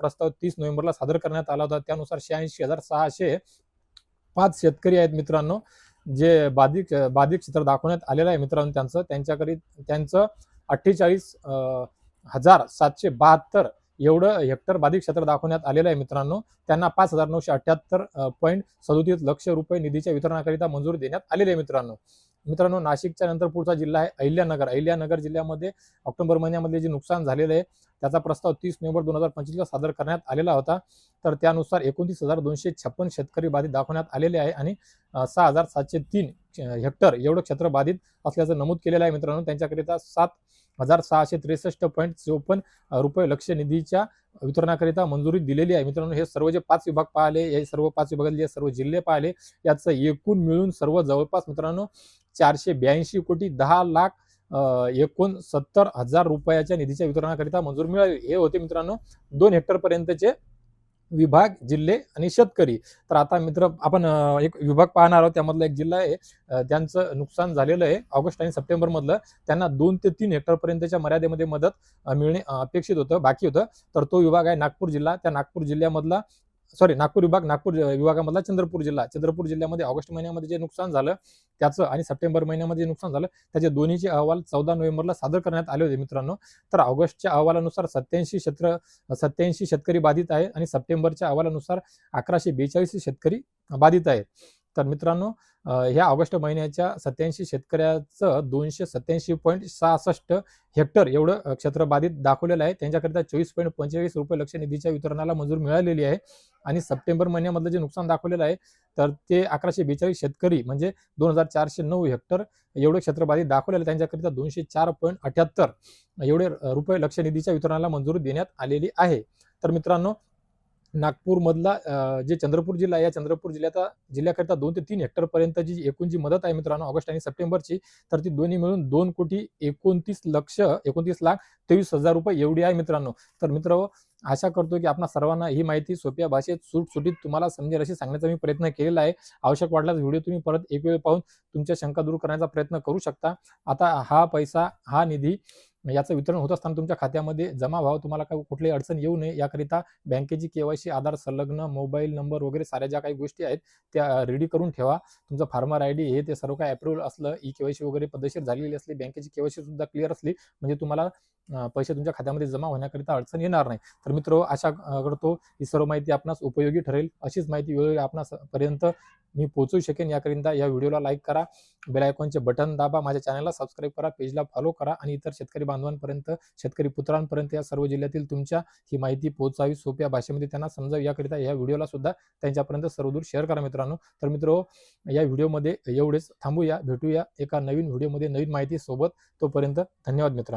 प्रस्ताव 30 नोव्हेंबरला सादर करण्यात आला होता. त्यानुसार 86,605 शेतकरी आहेत मित्रांनो, जे बाधित क्षेत्र दाखवण्यात आलेलं आहे मित्रांनो. त्यांचं 48,772 एवढं हेक्टर बाधित क्षेत्र दाखवण्यात आलेलं आहे मित्रांनो. त्यांना 5,978.37 लक्ष रुपये निधीच्या वितरणाकरिता मंजुरी देण्यात आलेली आहे मित्रांनो. नाशिकच्या नंतर पुढचा जिल्हा आहे अहिल्यानगर जिल्ह्यामध्ये ऑक्टोबर महिन्यामध्ये जे नुकसान झालेलं आहे त्याचा प्रस्ताव 30 नोव्हेंबर 2025 सादर करण्यात आलेला होता. तर त्यानुसार 29,256 शेतकरी बाधित दाखवण्यात आलेले आहे आणि 6,703 हेक्टर एवढं क्षेत्र बाधित असल्याचं नमूद केलेलं आहे मित्रांनो. त्यांच्याकरिता 7,663.54 रुपये लक्ष निधीच्या वितरणाकरिता मंजुरी दिलेली आहे मित्रांनो. हे सर्व जे 5 विभाग पाहिले, हे सर्व 5 विभागातले सर्व जिल्हे पाहिले, याचं एकूण मिळून सर्व जवळपास मित्रांनो 482 कोटी 10,69,000 रुपयाच्या निधीच्या वितरणाकरिता मंजूर मिळाली. हे होते मित्रांनो 2 हेक्टर पर्यंतचे विभाग, जिल्हे आणि शेतकरी. तर आता मित्र आपण एक विभाग पाहणार आहोत. त्यामधला एक जिल्हा आहे, त्यांचं नुकसान झालेलं आहे ऑगस्ट आणि सप्टेंबर मधलं. त्यांना 2 ते 3 हेक्टर पर्यंतच्या मर्यादेमध्ये मदत मिळणे अपेक्षित होतं, बाकी होतं. तर तो विभाग आहे नागपूर जिल्हा. त्या नागपूर विभागामधला चंद्रपूर जिल्ह्यामध्ये ऑगस्ट महिन्यामध्ये जे नुकसान झालं त्याचं आणि सप्टेंबर महिन्यामध्ये जे नुकसान झालं त्याचे दोन्हीचे अहवाल 14 नोव्हेंबरला सादर करण्यात आले होते मित्रांनो. तर ऑगस्टच्या अहवालानुसार 87 शेतकरी बाधित आहे आणि सप्टेंबरच्या अहवालानुसार 1142 शेतकरी बाधित आहेत. तर मित्रांनो, ह्या ऑगस्ट महिन्याच्या 87 शेतकऱ्याचं 287.66 हेक्टर एवढं क्षेत्र बाधित दाखवलेलं आहे. त्यांच्याकरिता 24.45 रुपये लक्ष निधीच्या वितरणाला मंजूर मिळालेली आहे. आणि सप्टेंबर महिन्यामधलं जे नुकसान दाखवलेलं आहे तर ते 1142 शेतकरी म्हणजे 2,409 हेक्टर एवढे क्षेत्र बाधित दाखवलेलं आहे. त्यांच्याकरिता 204.78 एवढे रुपये लक्ष निधीच्या वितरणाला मंजुरी देण्यात आलेली आहे. तर मित्रांनो, नागपूरमधला जे चंद्रपूर जिल्हा आहे, या चंद्रपूर जिल्ह्याकरिता 2 ते 3 हेक्टर पर्यंतची एकूण जी मदत आहे मित्रांनो ऑगस्ट आणि सप्टेंबरची, तर ती दोन्ही मिळून 2,29,23,23,000 रुपये एवढी आहे मित्रांनो. तर मित्रांनो, आशा करतो की आपणा सर्वांना ही माहिती सोप्या भाषेत सुटसुटीत तुम्हाला समजेल अशी सांगण्याचा मी प्रयत्न केलेला आहे. आवश्यक वाटल्यास व्हिडिओ तुम्ही परत एक वेळ पाहून तुमच्या शंका दूर करण्याचा प्रयत्न करू शकता. आता हा पैसा, हा निधी याचं वितरण होत असताना तुमच्या खात्यामध्ये जमा व्हावं, तुम्हाला काही कुठलीही अडचण येऊ नये याकरिता बँकेची केवायसी, आधार संलग्न, मोबाईल नंबर वगैरे साऱ्या ज्या काही गोष्टी आहेत त्या रेडी करून ठेवा. तुमचं फार्मर आयडी हे ते सर्व काही अप्रूव्हल असलं, ई केवायसी वगैरे पद्धतशीर झालेली असली, बँकेची केवायसी सुद्धा क्लिअर असली म्हणजे तुम्हाला पैसे तुमच्या खात्यामध्ये जमा होण्याकरिता अडचण येणार नाही. तर मित्र, आशा करतो ही सर्व माहिती आपणास उपयोगी ठरेल. अशीच माहिती वेळोवेळी आपणास पर्यंत मी पोहोचवू शकेन याकरिता या व्हिडिओला लाईक करा, बेल आयकॉनचे बटन दाबा, माझ्या चॅनलला सबस्क्राईब करा, पेजला फॉलो करा आणि इतर शेतकरी बांधवांपर्यंत, शेतकरी पुत्रांपर्यंत या सर्व जिल्ह्यातील तुमच्या ही माहिती पोहोचावी, सोप्या भाषेमध्ये त्यांना समजावी याकरिता या व्हिडिओला सुद्धा त्यांच्यापर्यंत सर्वदूर शेअर करा मित्रांनो. तर मित्र, या व्हिडिओमध्ये एवढेच थांबूया. भेटूया एका नवीन व्हिडिओमध्ये नवीन माहिती सोबत. तोपर्यंत धन्यवाद मित्रांनो.